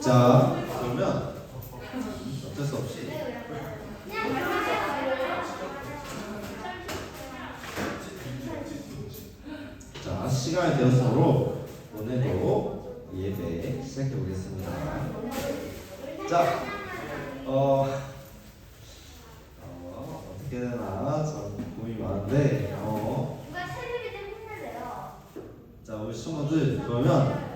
자, 그러면 어쩔 수 없이 자, 시간이 되었으므로 오늘도 예배 시작해 보겠습니다. 자, 어떻게 되나 참 고민이 많은데 자, 우리 친구들 그러면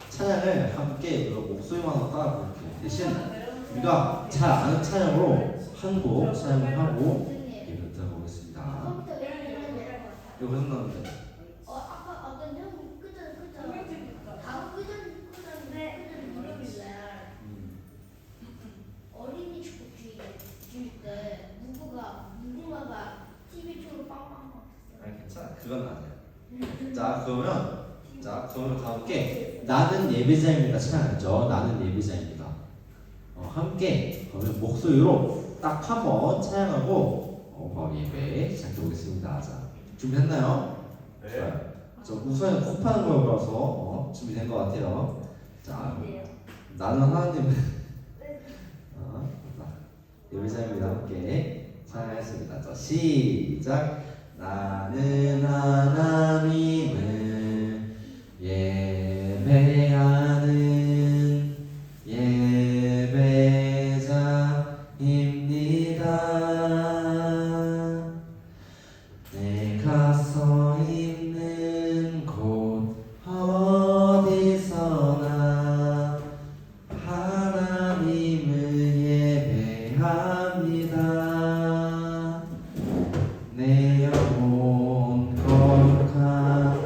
찬양을 함께 목소리만 따라볼게요. 대신 우리가 잘 아는 찬양으로 한 곡 찬양을 하고 예배를 들어보겠습니다. 이거 끝났는데 아까 어떤 형 어린이 축구 줄 때 무궁화가 TV 쪽으로 빵빵 아니 괜찮아, 그건 아니야. 자, 그러면 다 함께 나는 예배자입니다 찬양했죠. 나는 예배자입니다. 함께 그러면 목소리로 딱 한 번 찬양하고 바로 예배 시작해 보겠습니다. 자, 준비됐나요? 네. 저 우선 코 파는 거라서 준비된 것 같아요. 자, 나는 하나님 예배자입니다. 함께 찬양하겠습니다. 자, 시작. 나는 하나님을 예배하는 예배자입니다. 내가 서 있는 곳 어디서나 하나님을 예배합니다. 내 영혼 거룩한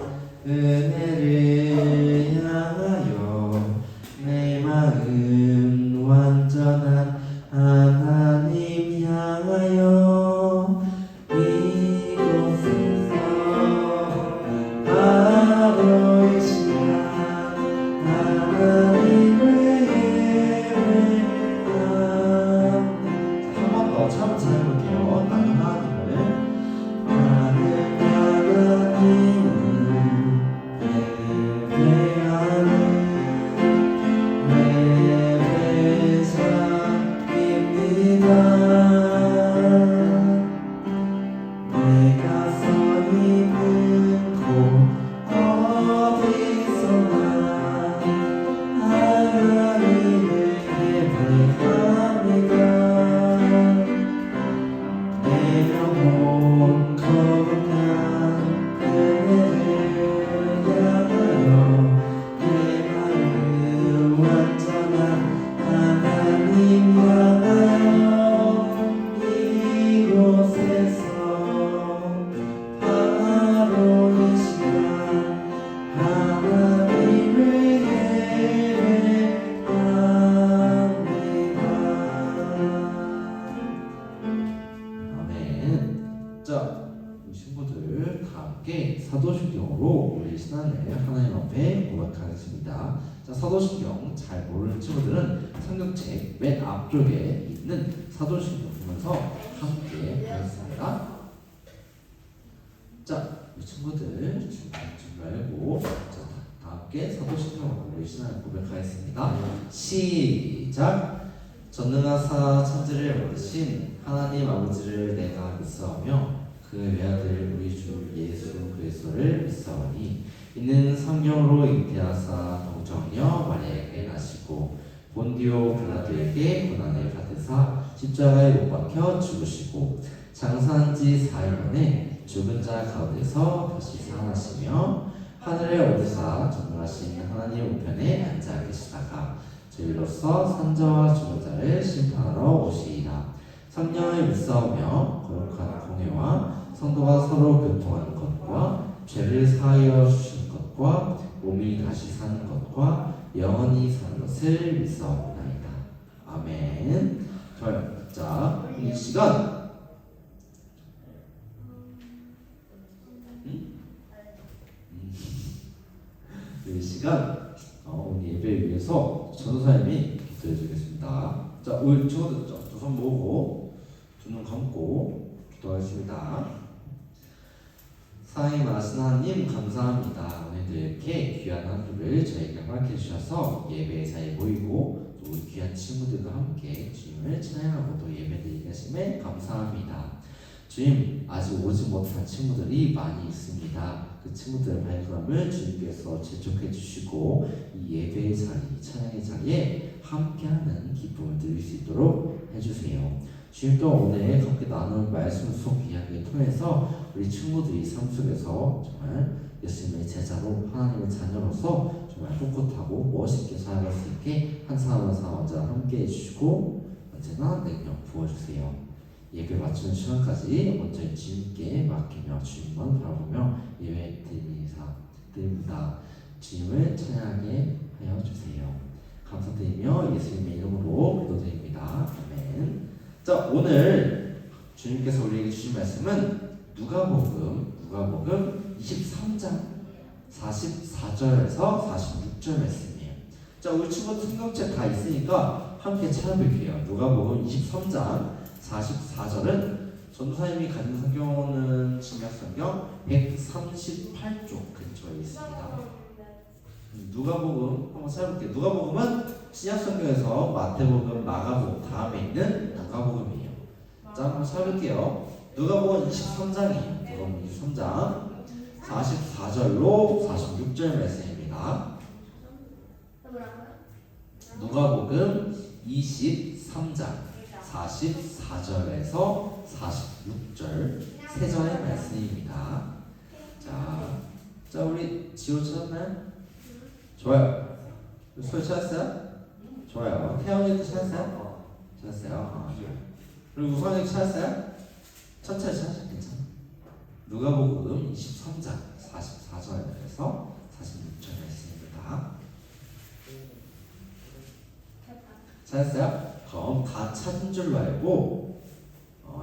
은혜를 향하여 내 마음 완전한 하나님 향하여 이곳에서 바로 이 시간 하나님을 예배합니다. 한 번 더 차분히 해볼게요. 나는 하나님을 예배하는 예배자입니다. 내가 서 있는 곳 어디서나 하나님을 예배합니다. 내 영혼 거룩한 은혜를 향하여 내 마음 완전한 하나님 향하여 이곳에서 바로 이 시간 하나님을 예배합니다. 아멘. 자, 우리 친구들 다 함께 사도신경으로 우리 신앙을 하나님 앞에 고백하겠습니다. 자, 사도신경 잘 모르는 친구들은 성경책 맨 앞쪽에 있는 사도신경 보면서 함께 하겠습니다. 자, 우리 친구들 준비 말고 다 함께 사도신경으로 우리 신앙을 고백하겠습니다. 시작. 전능하사 천지를 만드신 하나님 아버지를 내가 믿사오며 그 외아들 우리 주 예수 그리스도를 믿사오니 이는 성령으로 잉태하사 동정녀 마리아에게 나시고 본디오 빌라도에게 고난을 받으사 십자가에 못 박혀 죽으시고 장사한 지 4일 만에 죽은 자 가운데서 다시 살아나시며 하늘에 오르사 전능하신 하나님 우편에 앉아 계시다가 저희로서 산자와 죽은 자를 심판하러 오시리라. 성령을 믿사오며 거룩한 공회와 성도가 서로 교통하는 것과 죄를 사하여 주시는 것과 몸이 다시 사는 것과 영원히 사는 것을 믿사옵나이다. 아멘. 좋아요. 자, 이 시간 이 시간 오늘 예배를 위해서 전도사님이 기도해 주겠습니다. 자, 우리 친구들 두 손 모으고 두 눈 감고 기도하겠습니다. 사랑이 많으신 하나님 감사합니다. 오늘도 이렇게 귀한 하루를 저에게 허락해 주셔서 예배에 잘 모이고 또 우리 귀한 친구들과 함께 주님을 찬양하고 또 예배드리게 하심에 감사합니다. 주님, 아직 오지 못한 친구들이 많이 있습니다. 그 친구들의 발걸음을 주님께서 재촉해 주시고 이 예배의 자리, 찬양의 자리에 함께하는 기쁨을 누릴 수 있도록 해주세요. 주님, 또 오늘 함께 나눌 말씀 속 이야기를 통해서 우리 친구들이 삶 속에서 정말 예수님의 제자로 하나님의 자녀로서 정말 꿋꿋하고 멋있게 살아갈 수 있게 한 사람 한 사람 언제나 함께 해주시고 언제나 능력 부어주세요. 예배 마치는 시간까지 먼저 주님께 맡기며 주님만 바라보며 예배 드립니다. 주님을 찬양하게 하여 주세요. 감사드리며 예수님의 이름으로 기도드립니다. 아멘. 자, 오늘 주님께서 우리에게 주신 말씀은 누가복음 23장 44절에서 46절 말씀이에요. 자, 우리 친구들 성경책 다 있으니까 함께 찾아볼게요. 누가복음 23장 44절은 전도사님이 가진 성경은 신약성경 138쪽 근처에 있습니다. 누가복음 한번 찾아볼게요. 누가복음은 신약성경에서 마태복음, 마가복음 다음에 있는 누가복음이에요. 자, 한번 찾아볼게요. 누가복음 23장이에요. 누가복음 23장 44절로 46절 말씀입니다. 누가복음 23장 44절에서 46절 세 절의 말씀입니다. 자, 우리 지호 찾았나요? 좋아요. 소리 찾았어요? 좋아요. 태영이도 찾았어요? 찾았어요. 그리고 우선이 찾았어요? 천천히 찾으셔도 괜찮아. 누가복음 23장 44절에서 46절 말씀입니다. 찾았어요? 그럼 다 찾은 줄로 알고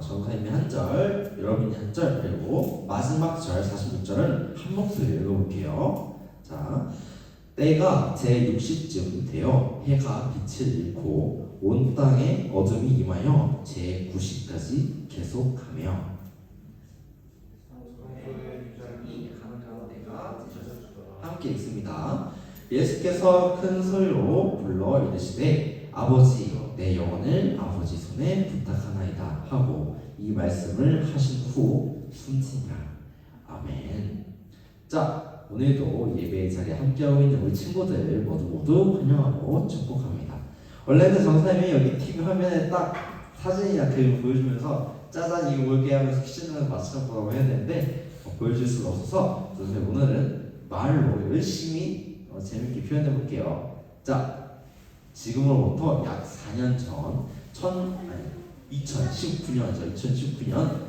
전사님이 한 절, 여러분이 한 절, 그리고 마지막 절 46절은 한 목소리로 읽어볼게요. 자, 때가 제60쯤 되어 해가 빛을 잃고 온 땅에 어둠이 임하여 제90까지 계속하며 함께 읽습니다. 예수께서 큰 소리로 불러 이르시되 아버지, 내 영혼을 아버지 손에 부탁하나이다 하고 이 말씀을 하신 후 숨지니라. 아멘. 자, 오늘도 예배의 자리에 함께하고 있는 우리 친구들 모두 환영하고 축복합니다. 원래는 전사님이 여기 TV 화면에 딱 사진이나 그림 보여주면서 짜잔 이거 뭘게 하면서 퀴즈는 맞춰보라고 해야 되는데 보여줄 수가 없어서 오늘은 말로 열심히 재밌게 표현해 볼게요. 자, 지금으로부터 약 4년 전 2019년이죠. 2019년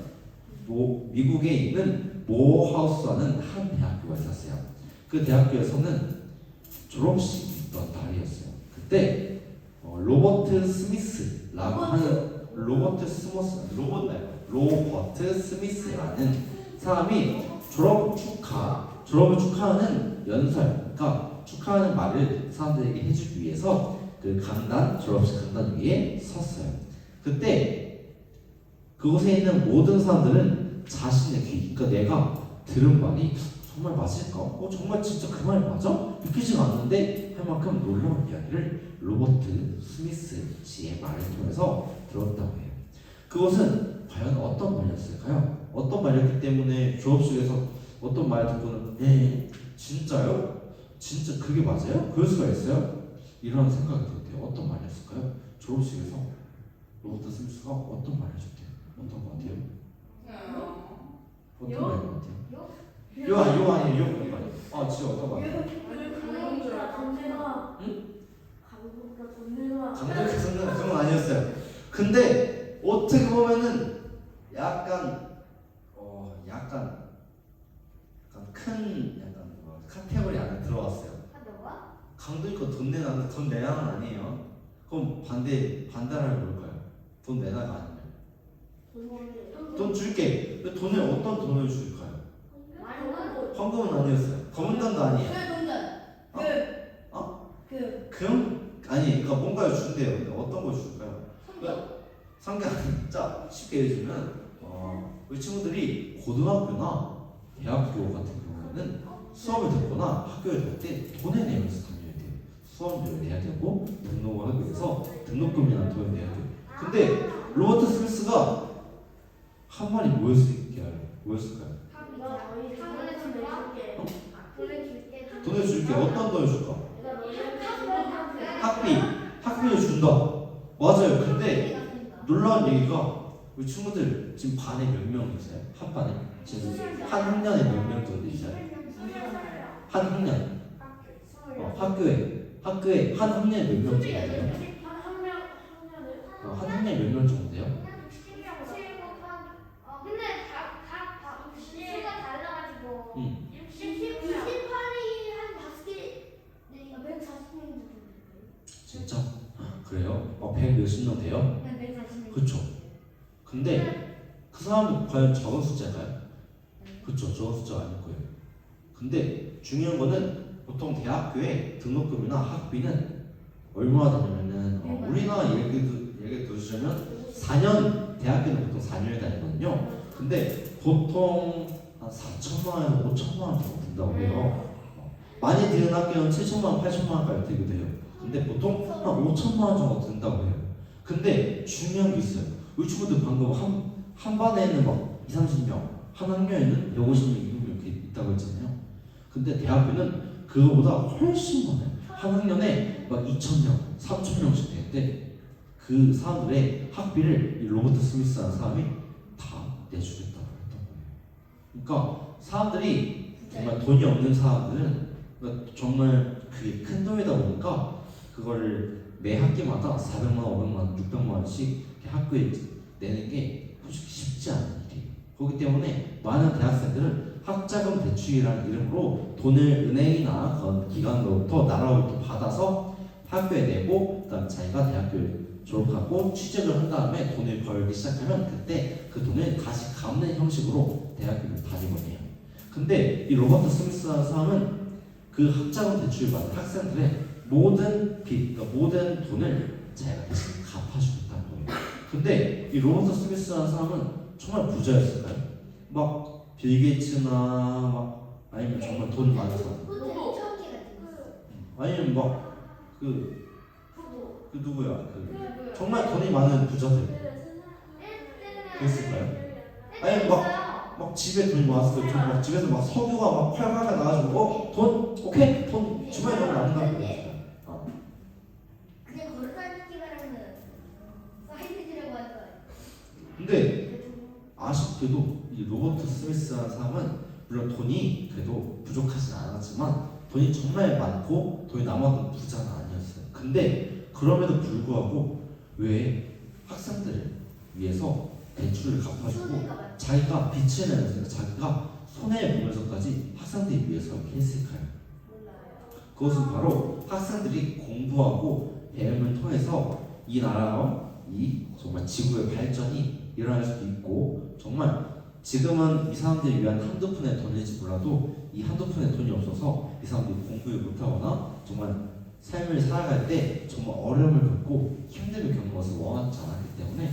미국에 있는 모하우스라는 한 대학교가 있었어요. 그 대학교에서는 졸업식이 있던 날이었어요. 그때 로버트 스미스라고 하는 로버트 스미스라는 사람이 졸업을 축하하는 연설, 그러니까 축하하는 말을 사람들에게 해주기 위해서 그 졸업식 강단 위에 섰어요. 그때 그곳에 있는 모든 사람들은 자신의 그러니까 내가 들은 말이 정말 맞을까? 정말 진짜 그 말이 맞아? 믿기지가 않는데 할 만큼 놀라운 이야기를 로버트 스미스 씨의 말을 통해서 들었다고 해요. 그것은 과연 어떤 말이었을까요? 어떤 말이었기 때문에 졸업식에서 어떤 말 듣고는 진짜요? 진짜 그게 맞아요? 그럴 수가 있어요? 이런 생각이 들었대요. 어떤 말이었을까요? 졸업식에서 로버트 스미스가 어떤 말을 해줬대요? 어떤 것 같아요? 어떤 말인 것 같아요? 요 아니에요? 지금 어떤 것 같아요? 강력한 그건 아니었어요. 근데 어떻게 보면은 약간 카테고리 안에 들어왔어요. 강도니까 돈 내놔는 아니에요. 그럼 반대라면 뭘까요? 돈 내놔가 아니면 돈 줄게. 근데 어떤 돈을 줄까요? 헌금은 아니었어요. 검은돈도 아니에요. 금? 아니, 그러니까 뭔가를 준대요. 근데 어떤 걸 줄까요? 성경. 자, 쉽게 얘기해주면 우리 친구들이 고등학교나 대학교 같은 경우에는 수업을 듣거나 학교에 갈 때 돈을 내면서 다녀야 돼요. 수업료를 내야 되고 등록을 하기 위해서 등록금이나 돈을 내야 돼요. 근데 로버트 스미스가 한 말이 뭐였을까요? 돈을 줄게. 어떤 돈을 줄까? 학비를 준다. 맞아요. 근데 놀라운 얘기가 우리 친구들 지금 반에 몇 명 있어요? 합반에? 지금 한 학년에 몇 명 정도 있어요? 한 학년. 학교에 한 학년에 몇 명 정도 돼요? 한 학년에 몇 명 정도 돼요? 응. 140명 진짜? 그래요? 100 몇십 명 돼요? 그쵸? 근데 그 사람은 과연 적은 숫자일까요? 그쵸? 적은 숫자가 아닐 거예요. 근데 중요한 거는 보통 대학교에 등록금이나 학비는 얼마나 되냐면은 우리나라 예를 들으시면 4년 대학교는 보통 4년을 다니거든요. 근데 보통 한 4천만 원에서 5천만 원 정도 든다고 해요. 많이 드는 학교는 7천만 원, 8천만 원까지 들기도 해요. 근데 보통 한 5천만 원 정도 든다고 해요. 근데 중요한 게 있어요. 우리 친구들 방금 한 반에는 막 2, 30명, 한 학년에는 150명, 200명 이렇게 있다고 했잖아요. 근데 대학교는 그거보다 훨씬 많아요. 한 학년에 막 2,000명, 3,000명씩 되는데 그 사람들의 학비를 이 로버트 스미스라는 사람이 다 내주겠다고 했던 거예요. 그러니까 사람들이 정말 돈이 없는 사람들은 그러니까 정말 그게 큰 돈이다 보니까 그거를 매 학기마다 400만 원, 500만 원, 600만 원씩 학교에 내는 게 솔직히 쉽지 않은 일이에요. 그렇기 때문에 많은 대학생들은 학자금 대출이라는 이름으로 돈을 은행이나 그런 기관으로부터 나라로부터 받아서 학교에 내고 그다음 자기가 대학교를 졸업하고 취직을 한 다음에 돈을 벌기 시작하면 그때 그 돈을 다시 갚는 형식으로 대학교를 다니거든요. 근데 이 로버트 스미스라는 사람은 그 학자금 대출을 받은 학생들의 모든 빚, 그러니까 모든 돈을 자기가 대신 갚아주겠다는 거예요. 근데 이 로버트 스미스라는 사람은 정말 부자였을까요? 막 빌 게이츠나 막 아니면 정말 돈 많은 사람, 아니면 막 그 누구야? 그 정말 돈이 많은 부자들 그랬을까요? 아니면 막 집에 돈이 많았어요. 막 집에서 막 석유가 막 활활 나가지고 돈 오케이 돈 주머니에 넣으면 안 된다고 그랬어요. 근데 아쉽게도 이 로버트 스미스라는 사람은 물론 돈이 그래도 부족하진 않았지만 돈이 정말 많고 돈이 남아도 부자는 아니었어요. 근데 그럼에도 불구하고 왜 학생들을 위해서 대출을 갚아주고 자기가 빚을 내면서 자기가 손해를 보면서까지 학생들을 위해서 이렇게 했을까요? 그것은 바로 학생들이 공부하고 배움을 통해서 이 나라와 이 정말 지구의 발전이 일어날 수도 있고 정말 지금은 이 사람들을 위한 한두 푼의 돈일지 몰라도 이 한두 푼의 돈이 없어서 이 사람들이 공부를 못하거나 정말 삶을 살아갈 때 정말 어려움을 겪고 힘듦을 겪는 것을 원하지 않았기 때문에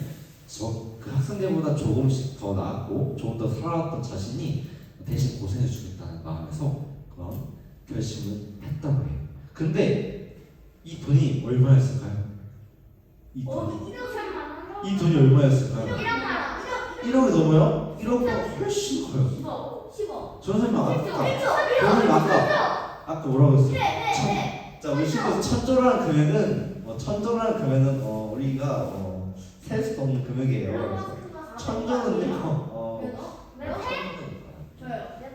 그 학생들보다 조금씩 더 나았고 조금 더 살아왔던 자신이 대신 고생해 주겠다는 마음에서 그런 결심을 했다고 해요. 근데 이 돈이 얼마였을까요? 이 돈이 얼마였을까요? 1억이 넘어요? 1억보다 훨씬 커요. 10억. 저는 아까 뭐라고 했어요? 자, 우리 친구 천조라는 금액은 우리가 셀 수도 없는 금액이에요. 그래서 천조는요.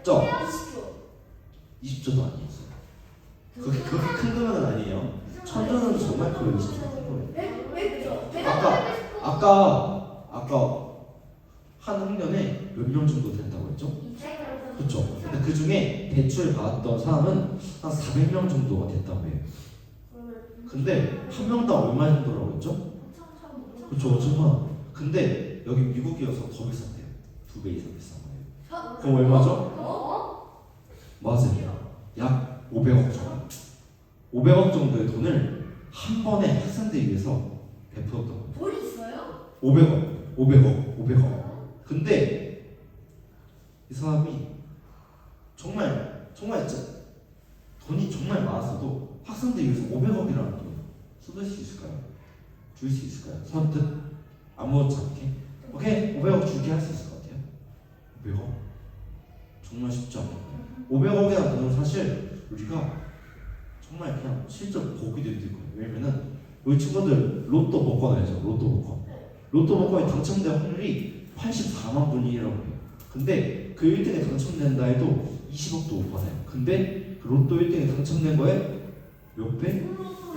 저요. 20조도 아니었어요. 그렇게 큰 금액은 아니에요. 천조는 정말 그 20조가 큰 거예요. 아까 한 학년에 몇 명 정도 된다고 했죠? 그렇죠. 근데 그 중에 대출 받았던 사람은 한 400명 정도가 됐다고 해요. 근데 한 명당 얼마 정도라고 했죠? 그렇죠, 5천만 원. 근데 여기 미국이어서 더 비싼데요. 2배 이상 비싼 거예요. 그럼 얼마죠? 맞아요. 약 500억 정도. 500억 정도의 돈을 한 번에 학생들 위해서 베풀었던 거예요. 돈이 있어요? 500억. 근데 이 사람이 정말 진짜 돈이 정말 많았어도 학생들 위해서 500억이라는 돈 쏟을 수 있을까요? 줄 수 있을까요? 선뜻 아무렇지 않게 오케이 500억 줄게 할 수 있을 것 같아요. 500억? 정말 쉽지 않아요. 500억이라는 돈은 사실 우리가 정말 그냥 실적 복이 될 거예요. 왜냐면은 우리 친구들 로또 복권 알죠? 로또 복권. 로또 복권에 당첨될 확률이 84만 분의 1이라고 해요. 근데 그 1등에 당첨된다 해도 20억도 못 받아요. 근데 그 로또 1등에 당첨된 거에 몇 배?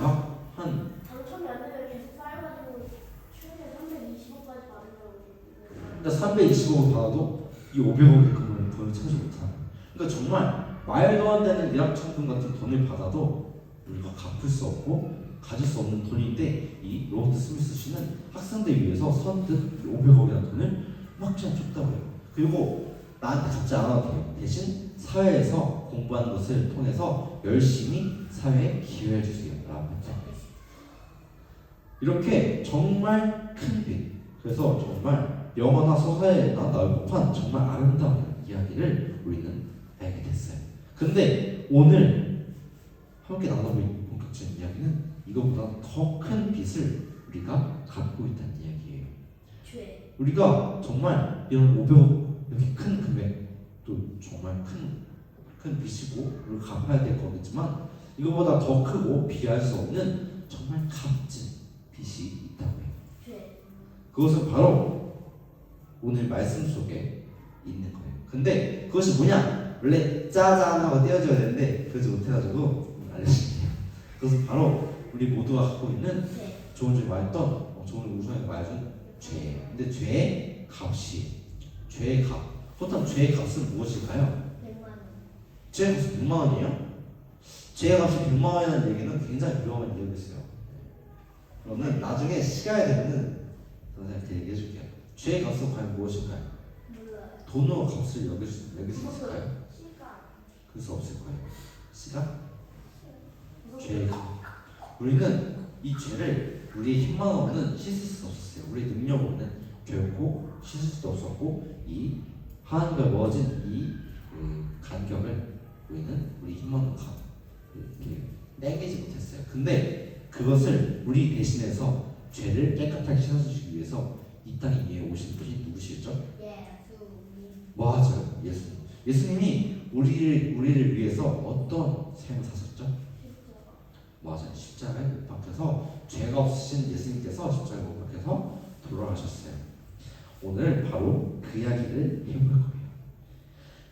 약 한 당첨이 안 되면 계속 쌓여가지고 최대 320억까지 받으려고. 그러니까 320억을 받아도 이 500억의 돈을 찾지 못하는. 그러니까 정말 말도 안 되는 일확천금 같은 돈을 받아도 우리가 갚을 수 없고 가질 수 없는 돈인데 이 로버트 스미스 씨는 학생들 위해서 선뜻 500억이라는 돈을 막 그냥 줬다고 해요. 그리고 나한테 갚지 않아도 돼요. 대신 사회에서 공부하는 것을 통해서 열심히 사회에 기여해 주세요. 라고 했죠. 이렇게 정말 큰 빚. 그래서 정말 영화나 소설에나 나올 법한 정말 아름다운 이야기를 우리는 알게 됐어요. 근데 오늘 함께 나눠볼 본격적인 이야기는 이것보다 더 큰 빚을 우리가 갖고 있다는 이야기예요. 죄. 우리가 정말 이런 500억 이렇게 큰 금액도 정말 큰 빚이고 우리가 갚아야 될 거겠지만 이거보다 더 크고 비교할 수 없는 정말 값진 빚이 있다고 해요. 죄. 그것은 바로 오늘 말씀 속에 있는 거예요. 근데 그것이 뭐냐? 원래 짜잔 하고 떼어줘야 되는데 그러지 못해가지고 알려드릴게요. 그것은 바로 우리 모두가 갖고 있는 죄. 조금 전에 말했던 조금 우선에 말해준 죄예요. 근데 죄의 값이 죄의 값. 보통 죄의 값은 무엇일까요? 100만 원. 죄의 값은 100만 원이에요? 죄의 값이 100만 원이라는 얘기는 굉장히 위험한 얘기였어요. 그러면 나중에 시간이 되면은 선생님한테 얘기해 줄게요. 죄의 값은 과연 무엇일까요? 몰라요. 돈으로 값을 여길 수 있을까요? 시간. 그럴 수 없을 거예요. 시간? 죄의 값. 우리는 이 죄를 우리의 힘만 없는 씻을 수 없었어요. 우리의 능력으로는 결코 씻을 수도 없었고 이 하나님과 멀어진 이 간격을 우리는 우리 힘만 없는 이렇게 땡기지 못했어요. 근데 그것을 우리 대신해서 죄를 깨끗하게 씻어주시기 위해서 이 땅에 위에 오신 분이 누구시죠? 예수님. 맞아요. 예수님. 예수님이 우리를 위해서 어떤 삶을 사셨죠? 맞아요. 십자가에 못 박혀서 죄가 없으신 예수님께서 십자가에 못 박혀서 돌아가셨어요. 오늘 바로 그 이야기를 해볼 거예요.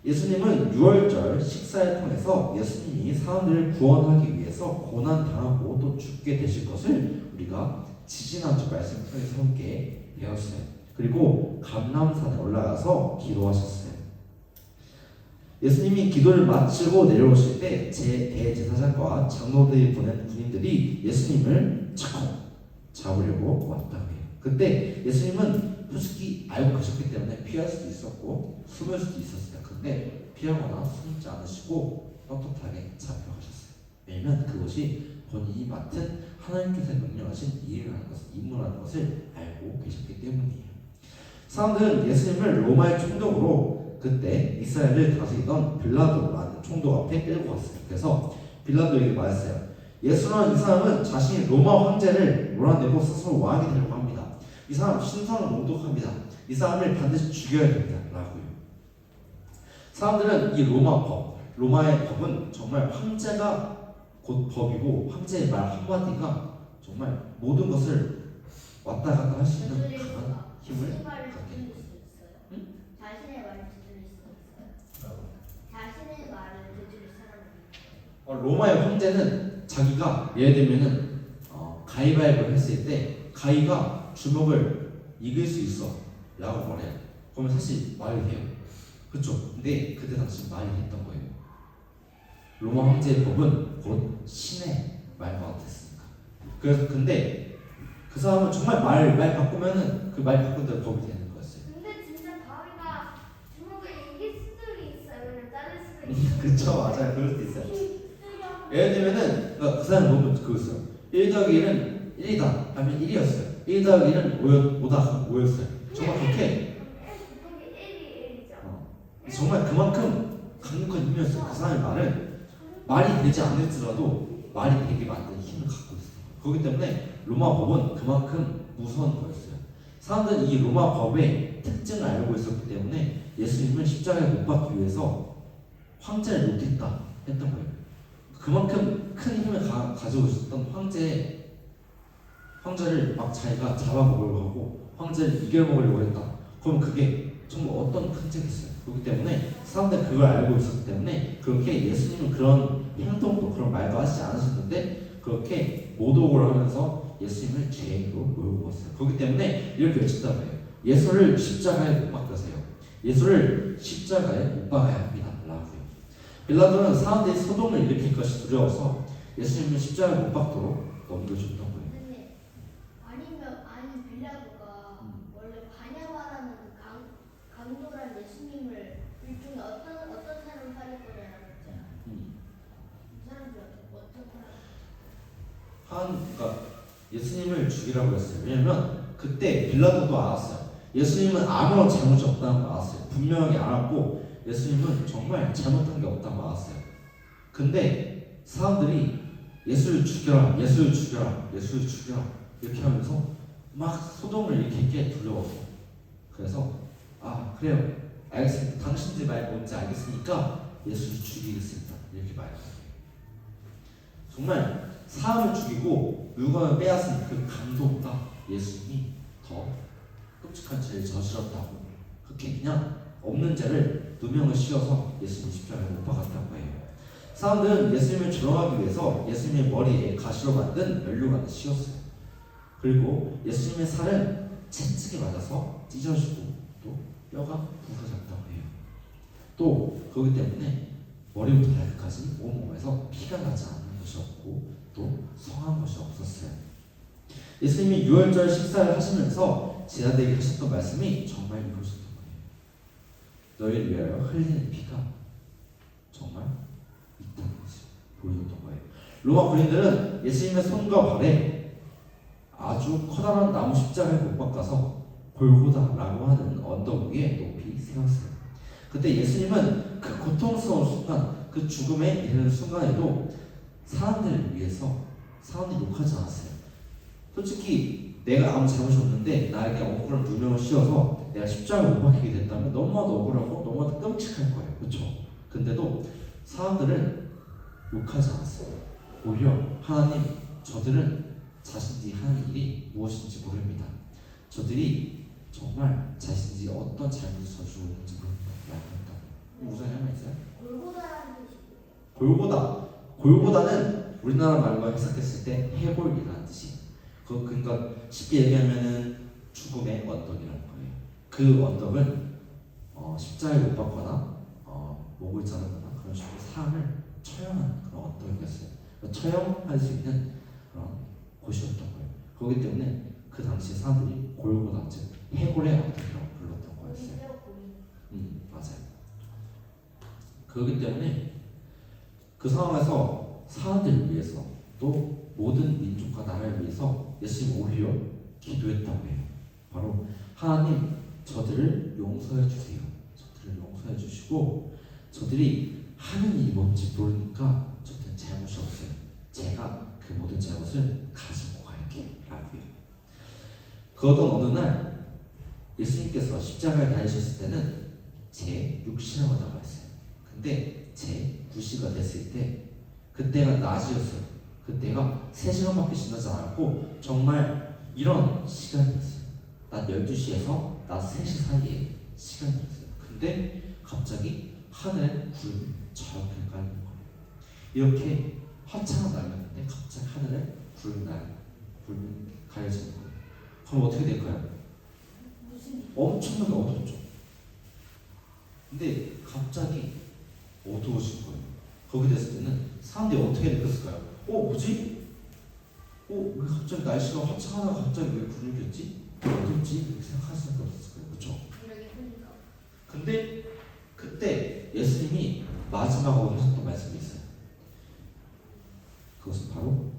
예수님은 유월절 식사를 통해서 예수님이 사람들을 구원하기 위해서 고난당하고 또 죽게 되실 것을 우리가 지지난주 말씀을 통해서 함께 배웠어요. 그리고 감람산에 올라가서 기도하셨어요. 예수님이 기도를 마치고 내려오실 때 대제사장과 장로들이 보낸 군인들이 예수님을 잡으려고 왔다고 해요. 그때 예수님은 솔직히 알고 계셨기 때문에 피할 수도 있었고 숨을 수도 있었어요. 근데 피하거나 숨지 않으시고 떳떳하게 잡혀가셨어요. 왜냐면 그것이 본인이 맡은 하나님께서 명령하신 임무라는 것을 알고 계셨기 때문이에요. 사람들은 예수님을 로마의 총독으로 그때 이스라엘을 다스리던 빌라도라는 총독 앞에 끌고 갔어요. 그래서 빌라도에게 말했어요. 예수라는 이 사람은 자신이 로마 황제를 몰아내고 스스로 왕이 되려고 합니다. 이 사람 신성을 모독합니다. 이 사람을 반드시 죽여야 됩니다. 라고요. 사람들은 이 로마의 법은 정말 황제가 곧 법이고 황제의 말 한마디가 정말 모든 것을 왔다 갔다 할 수 있는 강한 힘을 갖게 됩니다. 응? 자신의 말을 듣을 수 있어요. 자신의 말을 듣을 사람은. 로마의 황제는 자기가 예를 들면은 가위바위보를 했을 때 가위가 주먹을 이길 수 있어 라고 말해요. 그러면 사실 말이 돼요. 그렇죠? 근데 그때 당시 말이 됐던 거예요. 로마 황제의 법은 곧 신의 말과 같았으니까. 그래서 근데 그 사람은 정말 말 바꾸면은 그 말 바꾼 대로 법이 되는 거였어요. 근데 진짜 가위가 주먹을 이길 수도 있어요. 그냥 자를 수도 있어요. 그쵸, 맞아요. 그럴 수도 있어요. 예를 들면은 그 사람 보면 그거였어요. 1 더하기 1은 1이다 하면 1이었어요. 1 더하기 1은 5다 하면 5였어요. 정말 그렇게 정말 그만큼 강력한 힘이었어요. 그 사람의 말이 되지 않을지라도 말이 되게 만드는 힘을 갖고 있어요. 그렇기 때문에 로마 법은 그만큼 무서운 거였어요. 사람들은 이 로마 법의 특징을 알고 있었기 때문에 예수님을 십자가에 못 박기 위해서 황제를 놓겠다 했던 거예요. 그만큼 큰 힘을 가지고 있었던 황제를 막 자기가 잡아먹으려고 하고 황제를 이겨먹으려고 했다. 그럼 그게 정말 어떤 큰 책이었어요. 그렇기 때문에 사람들이 그걸 알고 있었기 때문에 그렇게 예수님은 그런 행동도 그런 말도 하시지 않으셨는데 그렇게 모독을 하면서 예수님을 죄인으로 몰고 갔어요. 그렇기 때문에 이렇게 외쳤다고 해요. 예수를 십자가에 못 박으세요. 예수를 십자가에 못 박아야 합니다. 라고요. 빌라도는 사람들이 소동을 일으킬 것이 두려워서 예수님을 십자가에 못 박도록 넘겨줬던 거예요. 근데 아니 빌라도가 원래 바냐바라는 강도란 예수님을 일종의 어떤 사람을 살릴 거냐라고 했잖아. 이 사람들 어떤 사람? 그러니까 예수님을 죽이라고 했어요. 왜냐면 그때 빌라도도 알았어요. 예수님은 아무런 잘못이 없다는 걸 알았어요. 분명하게 알았고 예수님은 정말 잘못한 게 없다는 걸 알았어요. 근데 사람들이 예수를 죽여라, 예수를 죽여라, 예수를 죽여라 이렇게 하면서 막 소동을 일으키기에 두려워서 그래서 그래요, 알겠습니다. 당신들 말 뭔지 알겠으니까 예수를 죽이겠습니다. 이렇게 말했어요. 정말 사람을 죽이고 물건을 빼앗은 그 강도보다 예수님이 더 끔찍한 죄를 저질렀다고 그렇게 그냥 없는 죄를 누명을 씌워서 예수님 십자가에 못 박았다고 해요. 사람들은 예수님을 조롱하기 위해서 예수님의 머리에 가시로 만든 면류관을 씌웠어요. 그리고 예수님의 살은 채찍에 맞아서 찢어지고 또 뼈가 부서졌다고 해요. 또 그렇기 때문에 머리부터 발끝까지 온몸에서 피가 나지 않는 것이 없고 또 성한 것이 없었어요. 예수님이 유월절 식사를 하시면서 제자들에게 하셨던 말씀이 정말 이루어졌던 거예요. 너희를 위하여 흘리는 피가 정말 있다는 것을 보여줬던 거예요. 로마 군인들은 예수님의 손과 발에 아주 커다란 나무 십자가를 못 박아서 골고다라고 하는 언덕 위에 높이 세웠어요. 그때 예수님은 그 고통스러운 순간, 그 죽음에 이르는 순간에도 사람들을 위해서 사람들이 욕하지 않았어요. 솔직히 내가 아무 잘못이 없는데 나에게 억울한 누명을 씌워서 내가 십자가를 못 박히게 됐다면 너무나도 억울하고 너무나도 끔찍할 거예요. 그렇죠? 근데도 사람들은 욕하지 않았어요. 오히려 하나님, 저들은 자신들이 하는 일이 무엇인지 모릅니다. 저들이 정말 자신들이 어떤 잘못을 저지르고 있는지 모릅니다. 라고 했다. 무슨 할말 있어요? 골고다라는 뜻이 골고다는 우리나라 말로 해석했을 때 해골이라는 뜻이에요. 그러니까 쉽게 얘기하면은 죽음의 언덕이라는 거예요. 그 언덕은 십자가에 못 박거나 목을 자르거나 그런 식으로 사람을 처형하는 그런 언덕이었어요. 처형할 수 있는 그런 곳이었던 거예요. 그렇기 때문에 그 당시 사람들이 골고다, 즉 해골의 언덕이라고 불렀던 거였어요. 맞아요. 그렇기 때문에 그 상황에서 사람들을 위해서 또 모든 민족과 나라를 위해서 예수님 오히려 기도했다고 해요. 바로 하나님, 저들을 용서해 주세요. 저들을 용서해 주시고 저들이 하는 일이 뭔지 모르니까 저들은 잘못이 없어요. 제가 그 모든 잘못을 가지고 갈게요. 라고요. 그러던 어느 날 예수님께서 십자가에 달리셨을 때는 제 6시라고 나와있어요. 근데 제 9시가 됐을 때 그때가 낮이었어요. 그때가 3시간밖에 지나지 않았고 정말 이런 시간이었어요. 낮 12시에서 낮 3시 사이에 시간이었어요. 근데 갑자기 하늘에 구름이 저렇게 깔린 거예요. 이렇게 화창한 날이었는데 갑자기 하늘에 구름이 가려지는 거예요. 그럼 어떻게 될까요? 엄청나게 어두웠죠. 근데 갑자기 어두워진 거예요. 거기 됐을 때는 사람들이 어떻게 느꼈을까요? 뭐지? 왜 갑자기 날씨가 화창하다가 갑자기 왜 구름이 꼈지? 어둡지? 이렇게 생각할 수밖에 없었을 거예요. 그렇죠? 근데 그때 예수님이 마지막으로 하셨던 말씀이 있어요. 그것은 바로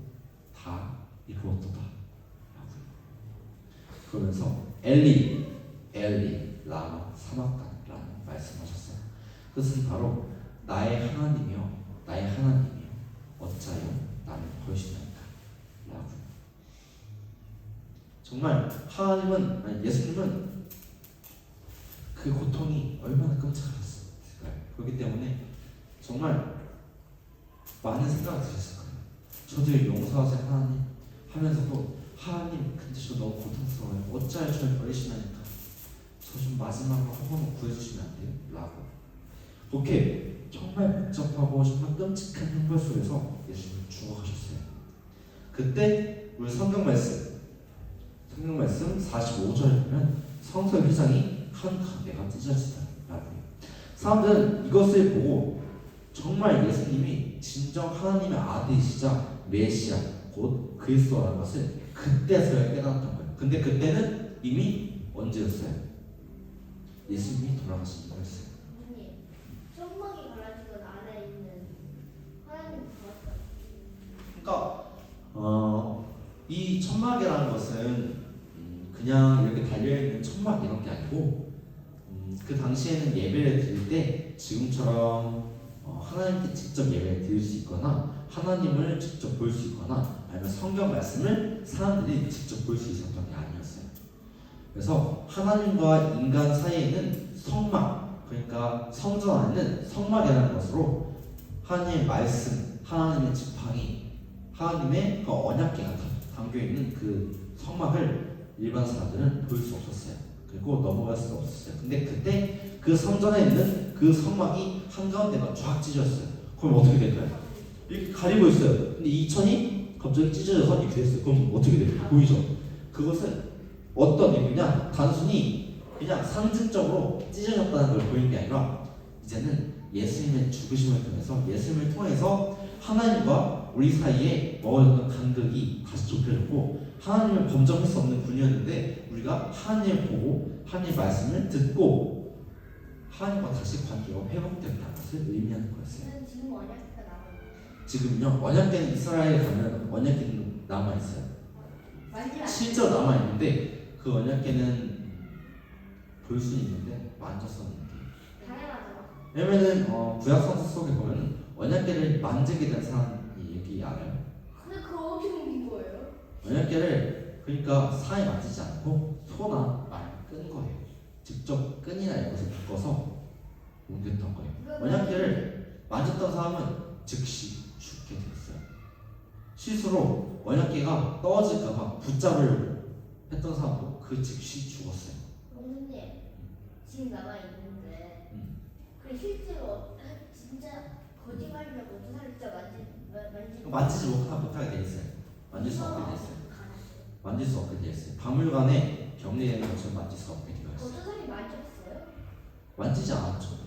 다 이루었도다 라고요. 그러면서 엘리 라마 사막단이라는 말씀하셨어요. 그것은 바로 나의 하나님이여 나의 하나님이여 어찌하여 나를 버리시나이까 라고. 정말 하나님은 아니 예수님은 그 고통이 얼마나 끔찍하셨을까요? 그렇기 때문에 정말 많은 생각을 드셨을 거예요. 저들 용서하세요 하나님 하면서도 하나님 근데 저 너무 고통스러워요. 어찌하여 저를 버리시나이까. 저 좀 마지막으로 한 번만 구해주시면 안 돼요? 라고. 그렇게 정말 복잡하고 정말 끔찍한 형벌 속에서 예수님은 죽어가셨어요. 그때 우리 성경 말씀 45절에 보면 성서 휘장이 한 가게가 찢어지더라고요. 사람들은 이것을 보고 정말 예수님이 진정 하나님의 아들이시자 메시아 곧 그리스도라는 것을 그때서야 깨달았던 거예요. 근데 그때는 이미 언제였어요? 예수님이 돌아가신 거였어요. 선생님, 천막이 갈라지던 안에 있는 하나님 부활절. 그러니까 이 천막이라는 것은 그냥 이렇게 달려있는 천막 이런 게 아니고 그 당시에는 예배를 드릴 때 지금처럼 하나님께 직접 예배를 드릴 수 있거나 하나님을 직접 볼 수 있거나 아니면 성경 말씀을 사람들이 직접 볼 수 있었던 게 아니었어요. 그래서 하나님과 인간 사이에는 성막, 그러니까 성전 안에는 성막이라는 것으로 하나님의 말씀, 하나님의 지팡이, 하나님의 그 언약궤가 담겨있는 그 성막을 일반 사람들은 볼 수 없었어요. 그리고 넘어갈 수 없었어요. 근데 그때 그 성전에 있는 그 성막이 한가운데가 쫙 찢어졌어요. 그럼 어떻게 될까요? 이렇게 가리고 있어요. 근데 이 천이 갑자기 찢어져서 이렇게 됐어요. 그럼 어떻게 될까요? 보이죠? 그것은 어떤 의미냐? 단순히 그냥 상징적으로 찢어졌다는 걸 보이는 게 아니라 이제는 예수님의 죽으심을 통해서 예수님을 통해서 하나님과 우리 사이에 먹어졌던 간극이 다시 좁혀졌고 하나님을 범접할 수 없는 분이었는데 우리가 하나님을 보고 하나님의 말씀을 듣고 하나님과 다시 관계가 회복됐다는 것을 의미하는 거였어요. 지금 언약궤가 남아요. 지금요 언약궤는 이스라엘에 가면 언약궤는 남아있어요. 만지면 안 돼요. 실제로 남아있는데 그 언약궤는 볼 수 있는데 만졌었는데 당연하죠. 왜냐면은 구약 성서 속에 보면 언약궤를 만지게 된 사람이 여기 알아요. 근데 그걸 어떻게 옮긴 거예요? 언약궤를 그러니까 사에 만지지 않고 소나 말 끈 거예요. 직접 끈이나 이것을 묶어서 옮겼던 거예요. 언약궤를 만졌던 사람은 즉시 죽게 됐어요. 실수로 언약궤가 떨어질까봐 붙잡으려고 했던 사람도 그 즉시 죽었어요. 선생님, 지금 남아 있는데 그 실제로 진짜 거짓말이라고 어떤 사람 진짜 만지지 못하게 돼 있어요. 만질 수 없게 돼 있어요. 만질 수 없게 돼 있어요. 박물관에 격리되는 것처럼 만질 수 없게 되어 있어요. 어떤 사람이 만졌어요? 만지지 않았죠.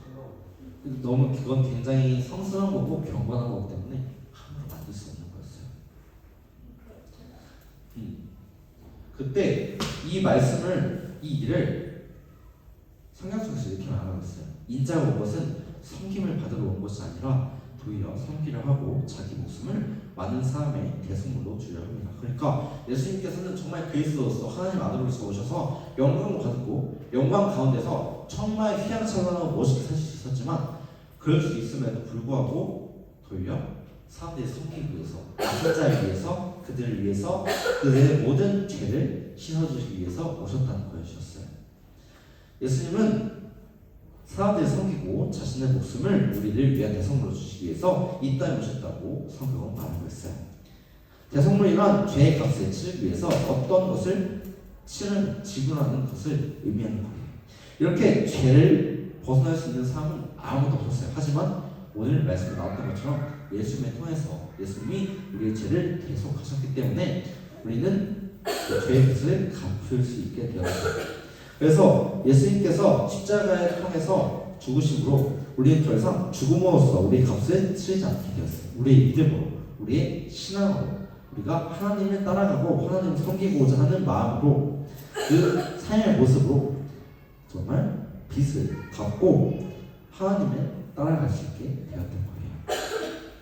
너무 그건 굉장히 성스러운 거고 경건한 거기 때문에 함부로 만질 수 없는 거였어요. 그때 이 말씀을 이 일을 성경 속에서 이렇게 말하고 있어요. 인자가 온 것은 섬김을 받으러 온 것이 아니라 도리어 섬기려 하고 자기 목숨을 많은 사람의 대속물로 주려 합니다. 그러니까 예수님께서는 정말 그리스도로서 하나님 아들로서 오셔서 영광을 받고 영광 가운데서 정말 휘황찬란하고 멋있게 사실 수 있었지만 그럴 수 있음에도 불구하고 도리어 사람들이 섬기기 위해서 약자를 위해서 그들을 위해서 그들의 모든 죄를 씻어주기 위해서 오셨다는 것이었어요. 예수님은 사람들을 섬기고 자신의 목숨을 우리를 위한 대성물로 주시기 위해서 이 땅에 오셨다고 성경은 말하고 있어요. 대성물이란 죄의 값을 치르기 위해서 어떤 것을 지불하는 것을 의미하는 거예요. 이렇게 죄를 벗어날 수 있는 사람은 아무도 없었어요. 하지만 오늘 말씀에 나왔던 것처럼 예수님을 통해서 예수님이 우리의 죄를 대속하셨기 때문에 우리는 그 죄의 빚을 갚을 수 있게 되었어요. 그래서 예수님께서 십자가를 통해서 죽으심으로 우리는 더 이상 죽음으로써 우리의 값을 치르지 않게 되었어요. 우리의 믿음으로, 우리의 신앙으로, 우리가 하나님을 따라가고 하나님을 섬기고자 하는 마음으로 그 삶의 모습으로 정말 빚을 갚고 하나님을 따라갈 수 있게 되었던 거예요.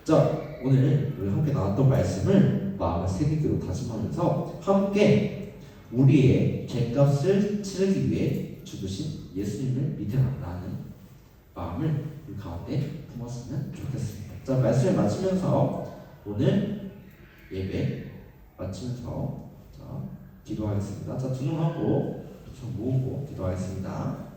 자, 오늘 우리 함께 나왔던 말씀을 마음에 새기기로 다짐하면서 함께 우리의 죄값을 치르기 위해 죽으신 예수님을 믿으라는 마음을 우리 가운데 품었으면 좋겠습니다. 자, 말씀을 마치면서 오늘 예배 마치면서 자, 기도하겠습니다. 자, 두 눈 하고 손 모으고 기도하겠습니다.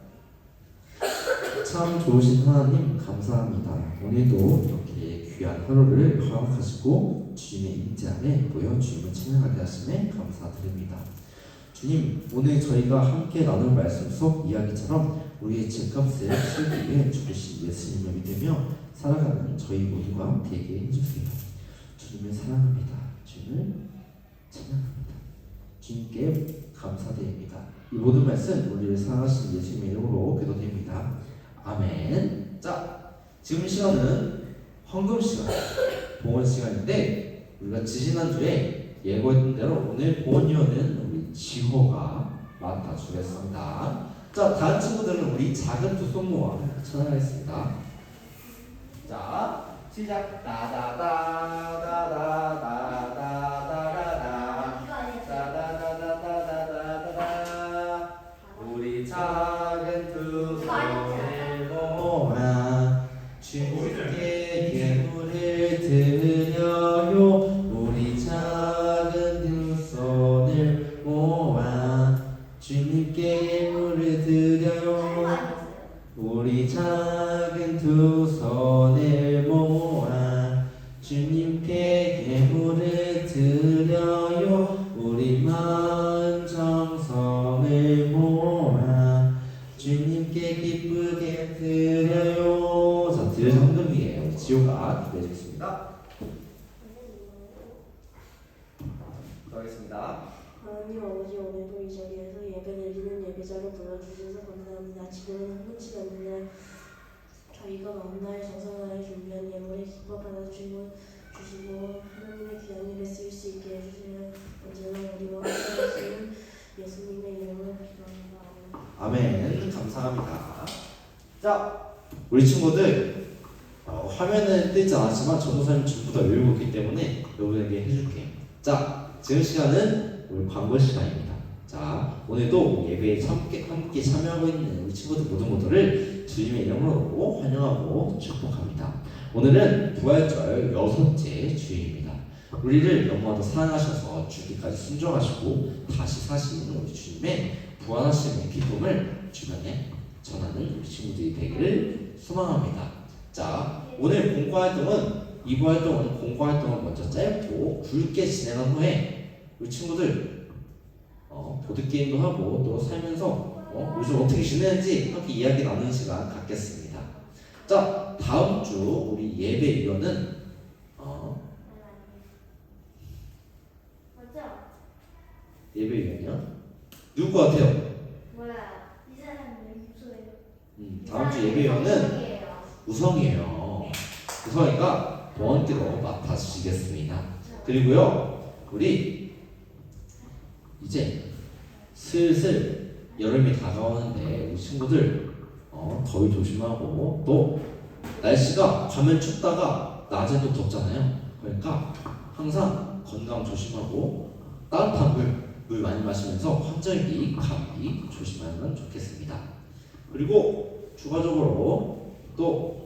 참 좋으신 하나님 감사합니다. 오늘도 이렇게 귀한 하루를 허락하시고 주님의 임재 안에 모여 주님을 찬양하게 하심에 감사드립니다. 주님, 오늘 저희가 함께 나눌 말씀 속 이야기처럼 우리의 죄값을 치르기 위해 죽으신 예수님을 믿으며 살아가는 저희 모두가 되게 해주세요. 주님을 사랑합니다. 주님을 찬양합니다. 주님께 감사드립니다. 이 모든 말씀 우리를 사랑하신 예수님의 이름으로 기도드립니다. 아멘. 자, 지금 시간은 헌금 시간, 봉헌 시간인데 우리가 지지난주에 예고했던 대로 오늘 봉헌위원은 우리 지호가 맡아주겠습니다. 자, 다른 친구들은 우리 작은 두 손 모아 찬양하겠습니다. 자, 시작. 다다다다다다다다다다다다다다다. 우리 작은 두 손을 모아 주님께 예물을 드려요. 우리 작은 두 손을 모아 주님께 예물을 드려요. 우리 작은 두 손을 모아 주님께 예물을 드려요. 우리 마음 정성을 모아 주님께 기쁘게 드려요. 자, 드릴 헌금이에요. 우리 지호가 기도해 주겠습니다. 기도하겠습니다. 하나님 아버지, 오늘도 이 자리에서 예배드리는 예배자로 불러주셔서 감사합니다. 지금은 헌금 시간입니다. 저희가 마음날 정성하여 준비한 예물에 기뻐 받아주시고 하나님의 귀한 일에 쓰일 수 있게 해주세요. 언제나 우리와 함께하시는 예수님의 이름으로 기도합니다. 아멘. 감사합니다. 자, 우리 친구들 화면은 뜨지 않았지만 전도사님 전부 다 외우고 있기 때문에 여러분에게 해줄게요. 자, 지금 시간은 우리 광고 시간입니다. 자, 오늘도 예배에 함께 참여하고 있는 우리 친구들 모두를 주님의 이름으로 환영하고 축복합니다. 오늘은 부활절 6째 주일입니다. 우리를 너무나도 사랑하셔서 죽기까지 순종하시고 다시 사시는 우리 주님의 부활하심의 기쁨을 주변에 전하는 우리 친구들이 되기를 소망합니다. 자, 오늘 공부활동은 이부 활동은 공부활동을 먼저 짧고 굵게 진행한 후에 우리 친구들 보드게임도 하고 또 살면서 요즘 어떻게 지내는지 함께 이야기 나누는 시간 갖겠습니다. 자, 다음 주 우리 예배위원은 맞죠? 예배위원이요? 누구 같아요? 뭐야? 이 사람은 무서워요. 다음 주 예배위원은 우성이에요. 우성이가 봉헌기도 맡아주시겠습니다. 그리고요, 우리 이제 슬슬 여름이 다가오는데 우리 친구들 더위 조심하고 또 날씨가 밤엔 춥다가 낮엔 또 덥잖아요. 그러니까 항상 건강 조심하고 따뜻한 물 많이 마시면서 환절기, 감기 조심하면 좋겠습니다. 그리고 추가적으로 또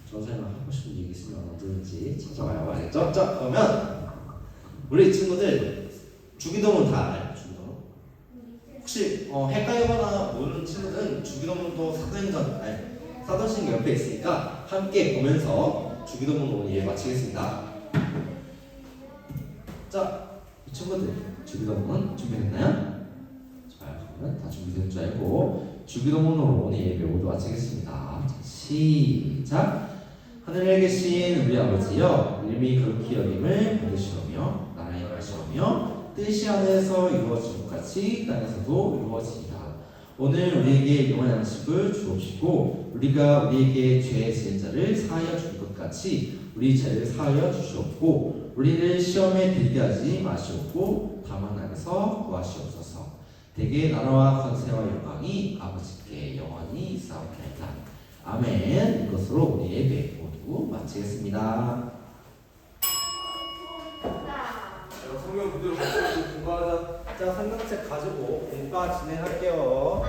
전사님랑 하고 싶은 얘기 있으면 언제든지 찾아와요. 알겠죠? 자, 그러면 우리 친구들 주기도문 다 알아요? 주기도문? 혹시 헷갈리거나 모르는 친구들은 주기도문도 사도신경 옆에 있으니까 함께 보면서 주기도문 오늘 예배 마치겠습니다. 자, 이 친구들 주기도문 준비됐나요? 좋아요. 그러면 다 준비된 줄 알고 주기도문으로 오늘 예배 모두 마치겠습니다. 자, 시작. 하늘에 계신 우리 아버지여, 이름이 거룩히 여김을 받으시오며 나라에 가시오며 뜻이 하늘에서 이루어진 것 같이 땅에서도 이루어지이다. 오늘 우리에게 영원한 양식을 주옵시고 우리가 우리에게 죄 지은 자를 사하여 줄 것 같이 우리 죄를 사하여 주시옵고 우리를 시험에 들게 하지 마시옵고 다만 악에서 구하시옵소서. 대개 나라와 권세와 영광이 아버지께 영원히 있사옵나이다. 아멘. 이것으로 우리 예배 모두 마치겠습니다. 성경 그대로 공부하자. 자, 성경책 가지고 공과 진행할게요.